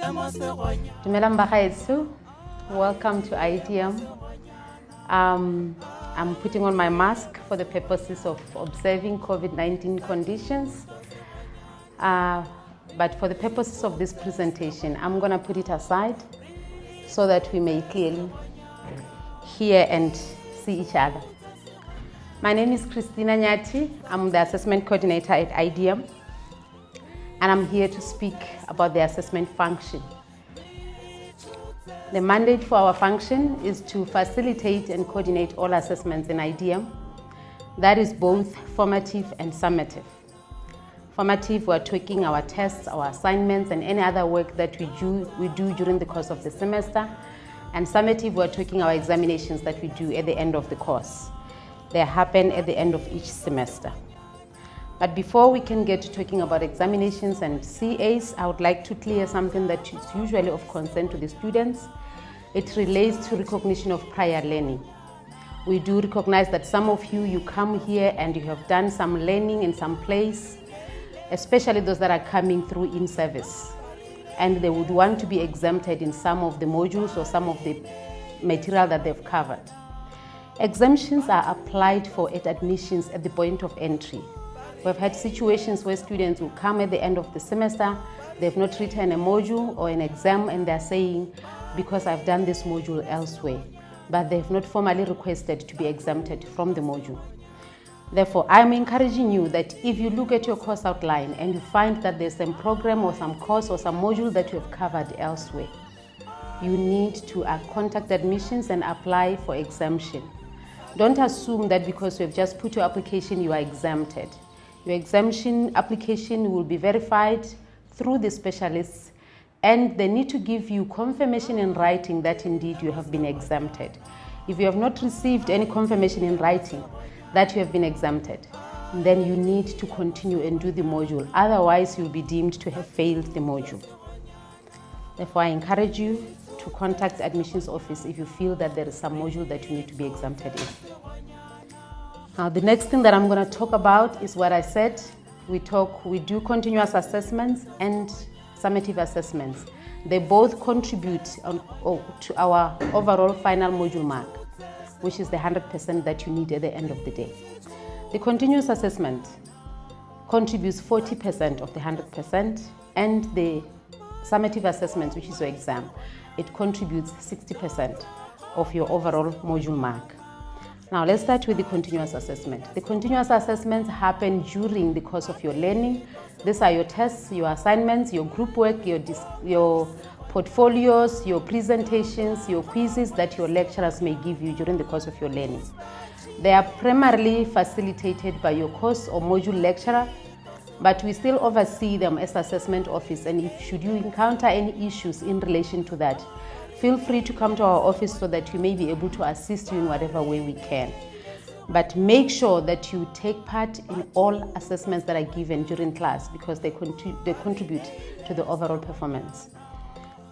Dumelang bagaetsho. Welcome to IDM. I'm putting on my mask for the purposes of observing COVID-19 conditions. But for the purposes of this presentation, I'm going to put it aside so that we may clearly hear and see each other. My name is Chritinah Nyathi. I'm the assessment coordinator at IDM, and I'm here to speak about the assessment function. The mandate for our function is to facilitate and coordinate all assessments in IDM. That is both formative and summative. Formative, we're taking our tests, our assignments, and any other work that we do during the course of the semester. And summative, we're taking our examinations that we do at the end of the course. They happen at the end of each semester. But before we can get to talking about examinations and CAs, I would like to clear something that is usually of concern to the students. It relates to recognition of prior learning. We do recognize that some of you come here and you have done some learning in some place, especially those that are coming through in service, and they would want to be exempted in some of the modules or some of the material that they've covered. Exemptions are applied for at admissions at the point of entry. We've had situations where students will come at the end of the semester, they've not written a module or an exam, and they're saying, because I've done this module elsewhere, but they've not formally requested to be exempted from the module. Therefore, I'm encouraging you that if you look at your course outline and you find that there's some program or some course or some module that you have covered elsewhere, you need to contact admissions and apply for exemption. Don't assume that because you have just put your application, you are exempted. Your exemption application will be verified through the specialists, and they need to give you confirmation in writing that indeed you have been exempted. If you have not received any confirmation in writing that you have been exempted, then you need to continue and do the module. Otherwise, you'll be deemed to have failed the module. Therefore, I encourage you to contact admissions office if you feel that there is some module that you need to be exempted in. Now, the next thing that I'm going to talk about is what I said. We do continuous assessments and summative assessments. They both contribute to our overall final module mark, which is the 100% that you need at the end of the day. The continuous assessment contributes 40% of the 100%, and the summative assessment, which is your exam, it contributes 60% of your overall module mark. Now let's start with the continuous assessment. The continuous assessments happen during the course of your learning. These are your tests, your assignments, your group work, your portfolios, your presentations, your quizzes that your lecturers may give you during the course of your learning. They are primarily facilitated by your course or module lecturer, but we still oversee them as assessment office, and should you encounter any issues in relation to that, feel free to come to our office so that we may be able to assist you in whatever way we can. But make sure that you take part in all assessments that are given during class, because they contribute to the overall performance.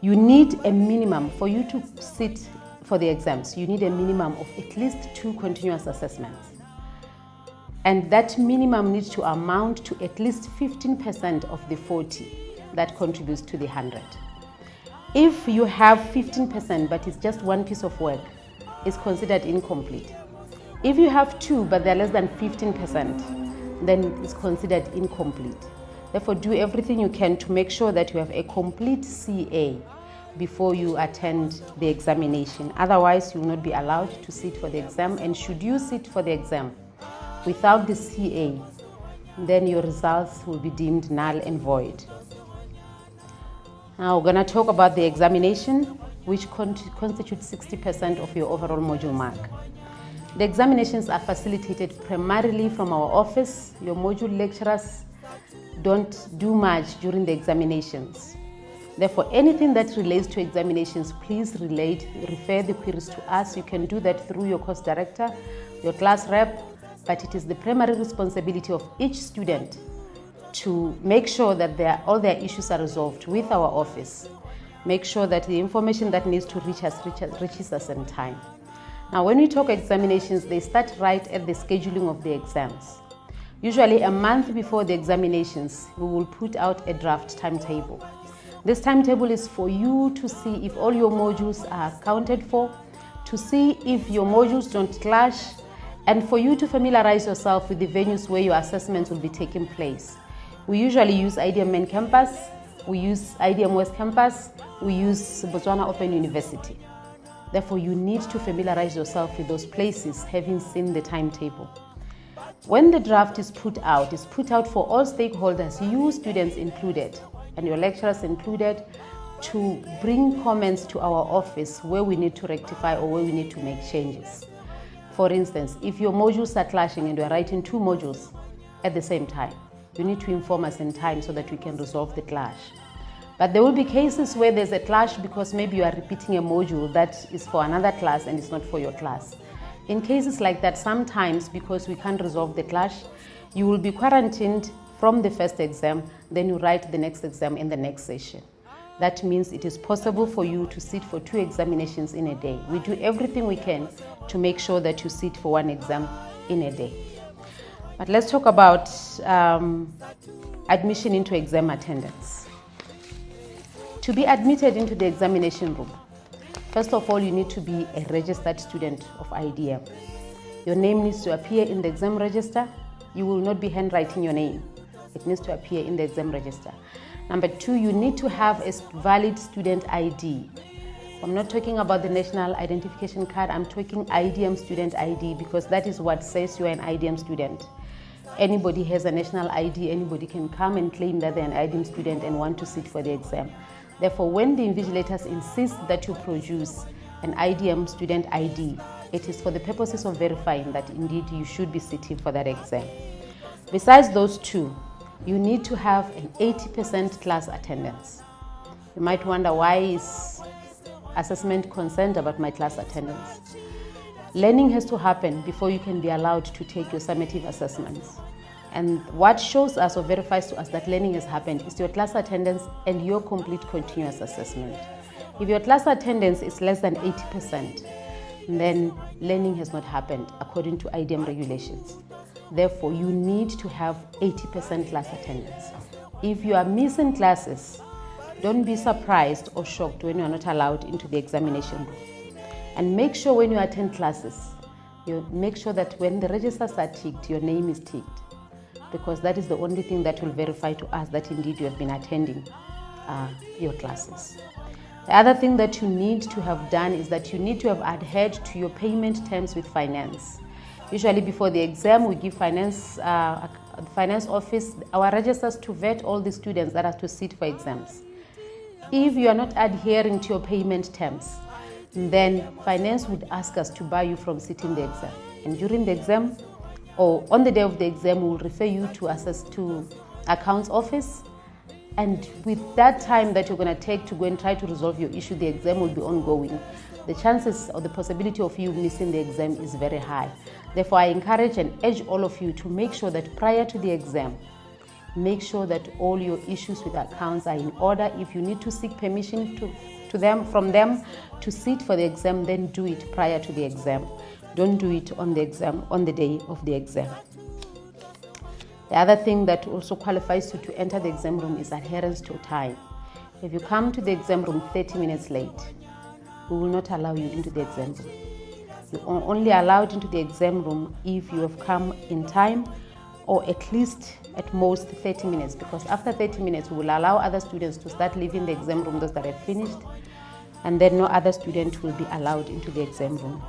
You need a minimum, for you to sit for the exams, you need a minimum of at least 2 continuous assessments. And that minimum needs to amount to at least 15% of the 40 that contributes to the 100. If you have 15% but it's just one piece of work, it's considered incomplete. If you have 2 but they're less than 15%, then it's considered incomplete. Therefore, do everything you can to make sure that you have a complete CA before you attend the examination. Otherwise, you will not be allowed to sit for the exam, and should you sit for the exam without the CA, then your results will be deemed null and void. Now we're going to talk about the examination, which constitutes 60% of your overall module mark. The examinations are facilitated primarily from our office. Your module lecturers don't do much during the examinations. Therefore, anything that relates to examinations, please refer the queries to us. You can do that through your course director, your class rep, but it is the primary responsibility of each student to make sure that all their issues are resolved with our office. Make sure that the information that needs to reach us reaches us in time. Now, when we talk examinations, they start right at the scheduling of the exams. Usually a month before the examinations, we will put out a draft timetable. This timetable is for you to see if all your modules are accounted for, to see if your modules don't clash, and for you to familiarize yourself with the venues where your assessments will be taking place. We usually use IDM Main Campus, we use IDM West Campus, we use Botswana Open University. Therefore, you need to familiarize yourself with those places, having seen the timetable. When the draft is put out, it's put out for all stakeholders, you students included, and your lecturers included, to bring comments to our office where we need to rectify or where we need to make changes. For instance, if your modules are clashing and you are writing 2 modules at the same time, you need to inform us in time so that we can resolve the clash. But there will be cases where there's a clash because maybe you are repeating a module that is for another class and it's not for your class. In cases like that, sometimes because we can't resolve the clash, you will be quarantined from the first exam, then you write the next exam in the next session. That means it is possible for you to sit for 2 examinations in a day. We do everything we can to make sure that you sit for 1 exam in a day. But let's talk about admission into exam attendance. To be admitted into the examination room, first of all, you need to be a registered student of IDM. Your name needs to appear in the exam register. You will not be handwriting your name. It needs to appear in the exam register. Number 2, you need to have a valid student ID. I'm not talking about the national identification card, I'm talking IDM student ID, because that is what says you're an IDM student. Anybody has a national ID, anybody can come and claim that they're an IDM student and want to sit for the exam. Therefore, when the invigilators insist that you produce an IDM student ID, it is for the purposes of verifying that indeed you should be sitting for that exam. Besides those 2, you need to have an 80% class attendance. You might wonder, why is assessment concerned about my class attendance? Learning has to happen before you can be allowed to take your summative assessments. And what shows us or verifies to us that learning has happened is your class attendance and your complete continuous assessment. If your class attendance is less than 80%, then learning has not happened according to IDM regulations. Therefore, you need to have 80% class attendance. If you are missing classes, don't be surprised or shocked when you are not allowed into the examination room. And make sure when you attend classes, you make sure that when the registers are ticked, your name is ticked, because that is the only thing that will verify to us that indeed you have been attending your classes. The other thing that you need to have done is that you need to have adhered to your payment terms with finance. Usually before the exam, we give finance office our registers to vet all the students that are to sit for exams. If you are not adhering to your payment terms, then finance would ask us to bar you from sitting the exam. And during the exam, or on the day of the exam, we will refer you to accounts office. And with that time that you're going to take to go and try to resolve your issue, the exam will be ongoing. The chances or the possibility of you missing the exam is very high. Therefore, I encourage and urge all of you to make sure that prior to the exam, make sure that all your issues with accounts are in order. If you need to seek permission from them to sit for the exam, then do it prior to the exam. Don't do it on the day of the exam. The other thing that also qualifies you to enter the exam room is adherence to time. If you come to the exam room 30 minutes late, we will not allow you into the exam room. You are only allowed into the exam room if you have come in time, or at least at most 30 minutes, because after 30 minutes we will allow other students to start leaving the exam room, those that have finished, and then no other student will be allowed into the exam room.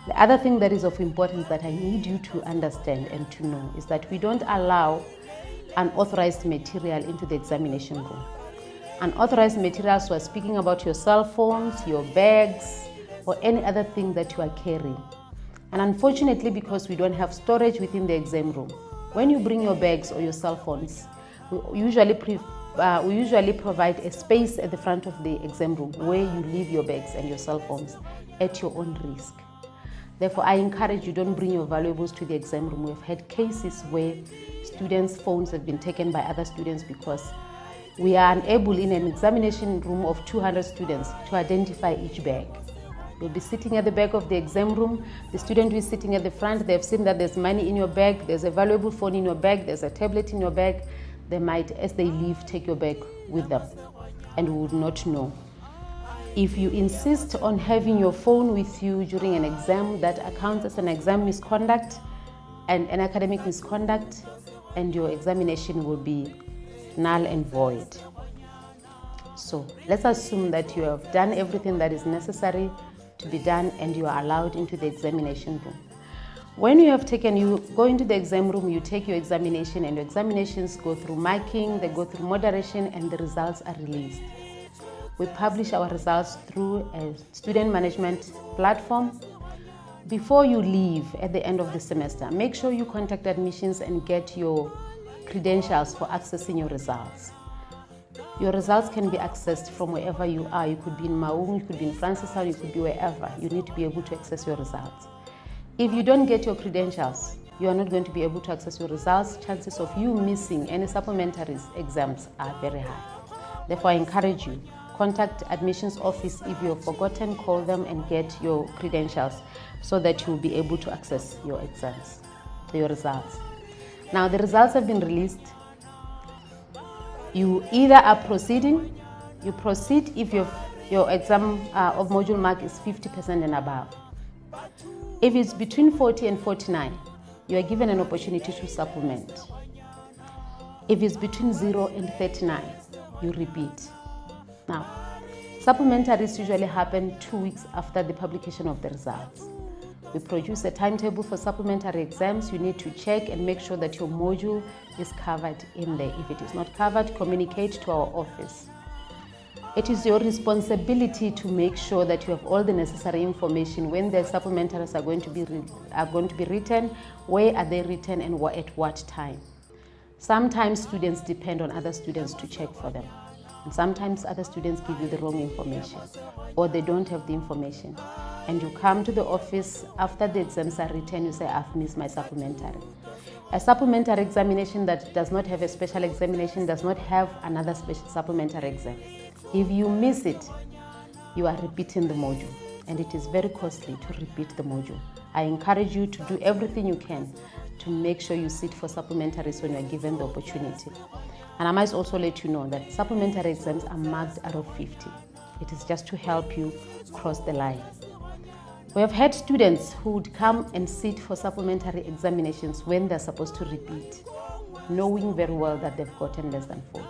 The other thing that is of importance that I need you to understand and to know is that we don't allow unauthorized material into the examination room. Unauthorized materials, we are speaking about your cell phones, your bags, or any other thing that you are carrying. And unfortunately, because we don't have storage within the exam room, when you bring your bags or your cell phones, we usually provide a space at the front of the exam room where you leave your bags and your cell phones at your own risk. Therefore, I encourage you, don't bring your valuables to the exam room. We've had cases where students' phones have been taken by other students because we are unable in an examination room of 200 students to identify each bag. You'll be sitting at the back of the exam room. The student who is sitting at the front, they've seen that there's money in your bag, there's a valuable phone in your bag, there's a tablet in your bag. They might, as they leave, take your bag with them. and we would not know. If you insist on having your phone with you during an exam, that accounts as an exam misconduct and an academic misconduct, and your examination will be null and void. So let's assume that you have done everything that is necessary to be done and you are allowed into the examination room. When you go into the exam room, you take your examination, and your examinations go through marking, they go through moderation, and the results are released. We publish our results through a student management platform. Before you leave at the end of the semester, make sure you contact admissions and get your credentials for accessing your results. Your results can be accessed from wherever you are. You could be in Maung, you could be in Francistown, you could be wherever. You need to be able to access your results. If you don't get your credentials, you are not going to be able to access your results. Chances of you missing any supplementary exams are very high. Therefore, I encourage you, contact admissions office. If you have forgotten, call them and get your credentials so that you will be able to access your exams, your results. Now, the results have been released. You either are proceeding, you proceed if your exam of module mark is 50% and above. If it's between 40 and 49, you are given an opportunity to supplement. If it's between 0 and 39, you repeat. Now, supplementaries usually happen 2 weeks after the publication of the results. We produce a timetable for supplementary exams. You need to check and make sure that your module is covered in there. If it is not covered, communicate to our office. It is your responsibility to make sure that you have all the necessary information when the supplementaries are going to be written, where are they written, and at what time. Sometimes students depend on other students to check for them. And sometimes other students give you the wrong information, or they don't have the information. And you come to the office after the exams are written, you say, I've missed my supplementary. A supplementary examination that does not have a special examination does not have another special supplementary exam. If you miss it, you are repeating the module, and it is very costly to repeat the module. I encourage you to do everything you can to make sure you sit for supplementaries when you are given the opportunity. And I must also let you know that supplementary exams are marked out of 50. It is just to help you cross the line. We have had students who would come and sit for supplementary examinations when they're supposed to repeat, knowing very well that they've gotten less than 40.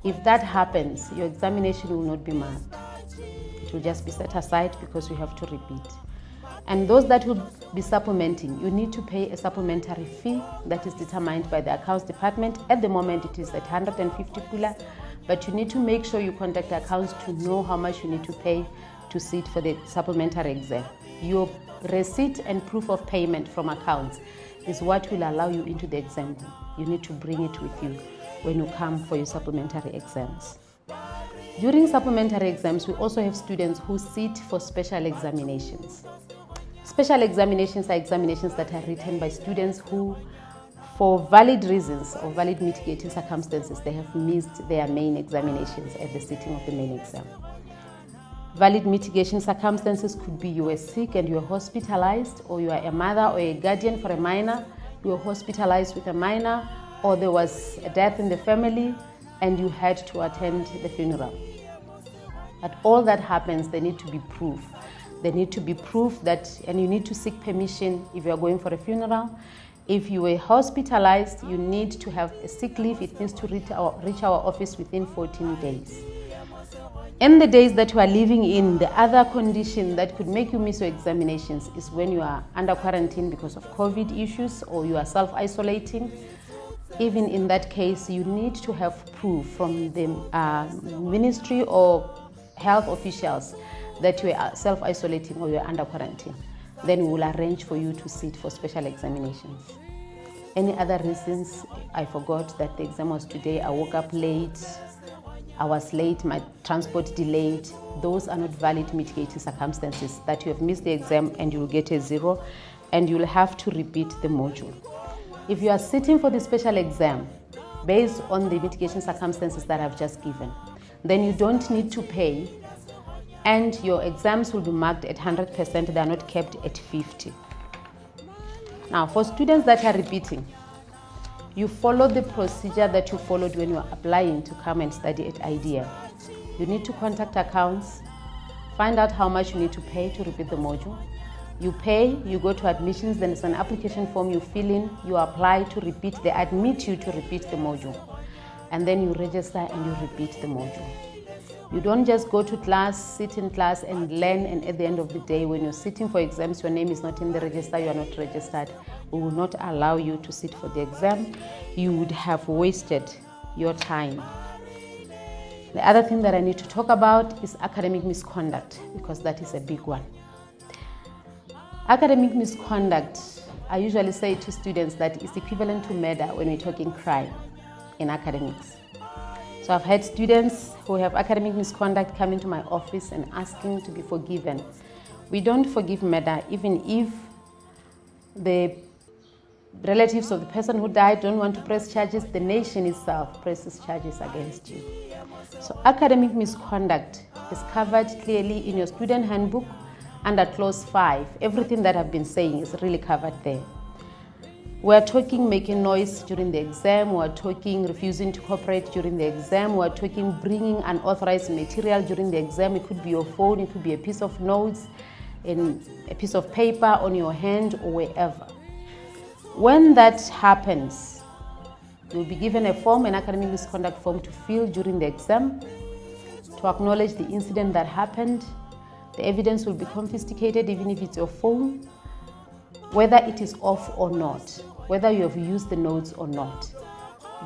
If that happens, your examination will not be marked. It will just be set aside because you have to repeat. And those that will be supplementing, you need to pay a supplementary fee that is determined by the accounts department. At the moment, it is at 150 kula, but you need to make sure you contact the accounts to know how much you need to pay to sit for the supplementary exam. Your receipt and proof of payment from accounts is what will allow you into the exam room. You need to bring it with you when you come for your supplementary exams. During supplementary exams, we also have students who sit for special examinations. Special examinations are examinations that are written by students who, for valid reasons or valid mitigating circumstances, they have missed their main examinations at the sitting of the main exam. Valid mitigation circumstances could be you were sick and you were hospitalized, or you are a mother or a guardian for a minor, you were hospitalized with a minor, or there was a death in the family and you had to attend the funeral. But all that happens, there need to be proof. There need to be proof that, and you need to seek permission if you are going for a funeral. If you were hospitalized, you need to have a sick leave. It needs to reach our office within 14 days. In the days that you are living in, the other condition that could make you miss your examinations is when you are under quarantine because of COVID issues, or you are self-isolating. Even in that case, you need to have proof from the ministry or health officials that you are self-isolating or you are under quarantine. Then we will arrange for you to sit for special examinations. Any other reasons? I forgot that the exam was today, I woke up late, I was late, my transport delayed. Those are not valid mitigating circumstances that you have missed the exam and you will get a 0 and you will have to repeat the module. If you are sitting for the special exam based on the mitigation circumstances that I've just given, then you don't need to pay, and your exams will be marked at 100%, they are not kept at 50. Now, for students that are repeating, You follow the procedure that you followed when you are applying to come and study at IDEM. You need to contact accounts, find out how much you need to pay to repeat the module. You pay, you go to admissions, then it's an application form you fill in, you apply to repeat, they admit you to repeat the module. And then you register and you repeat the module. You don't just go to class, sit in class and learn, and at the end of the day, when you're sitting for exams, your name is not in the register, you are not registered. We will not allow you to sit for the exam. You would have wasted your time. The other thing that I need to talk about is academic misconduct, because that is a big one. Academic misconduct, I usually say to students that is equivalent to murder when we're talking crime in academics. So I've had students who have academic misconduct come into my office and asking to be forgiven. We don't forgive murder, even if the relatives of the person who died don't want to press charges, the nation itself presses charges against you. So academic misconduct is covered clearly in your student handbook under clause 5. Everything that I've been saying is really covered there. We're talking making noise during the exam, we're talking refusing to cooperate during the exam, we're talking bringing unauthorized material during the exam. It could be your phone, it could be a piece of notes, in a piece of paper on your hand or wherever. When that happens, you'll be given a form, an academic misconduct form to fill during the exam to acknowledge the incident that happened. The evidence will be confiscated, even if it's your phone, whether it is off or not, whether you have used the notes or not.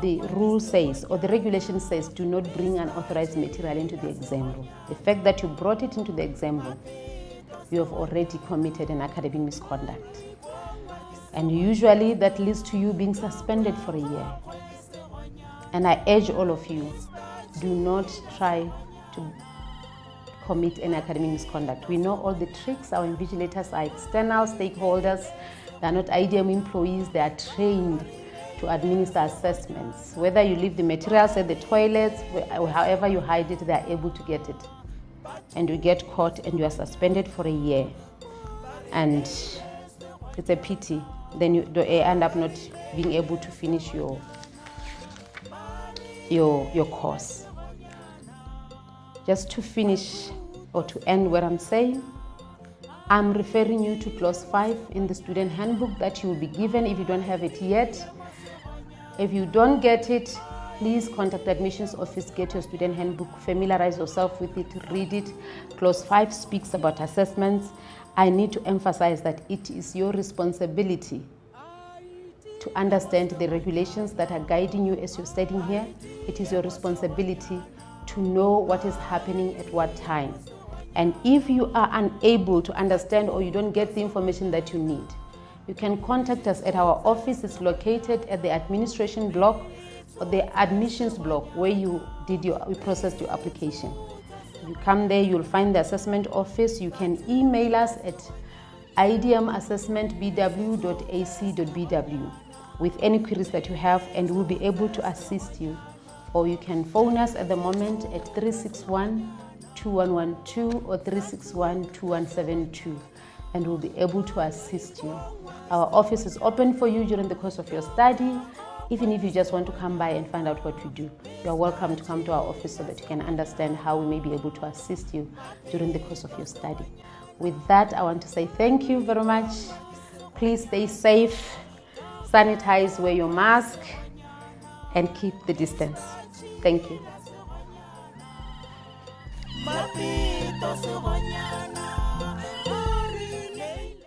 The rule says, or the regulation says, do not bring unauthorized material into the exam room. The fact that you brought it into the exam room, you have already committed an academic misconduct. And usually that leads to you being suspended for a year. And I urge all of you, do not try to commit any academic misconduct. We know all the tricks. Our invigilators are external stakeholders. They are not IDEM employees. They are trained to administer assessments. Whether you leave the materials at the toilets, however you hide it, they are able to get it. And you get caught and you are suspended for a year. And it's a pity. Then you end up not being able to finish your course. Just to finish or to end what I'm saying, I'm referring you to clause 5 in the student handbook that you will be given if you don't have it yet. If you don't get it, please contact the admissions office, get your student handbook, familiarize yourself with it, read it. Clause 5 speaks about assessments. I need to emphasize that it is your responsibility to understand the regulations that are guiding you as you're studying here. It is your responsibility to know what is happening at what time. And if you are unable to understand or you don't get the information that you need, you can contact us at our office. It's located at the administration block or the admissions block where you processed your application. You come there, you'll find the assessment office. You can email us at idemassessmentbw.ac.bw with any queries that you have, and we'll be able to assist you. Or you can phone us at the moment at 361-2112 or 361-2172, and we'll be able to assist you. Our office is open for you during the course of your study. Even if you just want to come by and find out what we do, you are welcome to come to our office so that you can understand how we may be able to assist you during the course of your study. With that, I want to say thank you very much. Please stay safe, sanitize, wear your mask, and keep the distance. Thank you.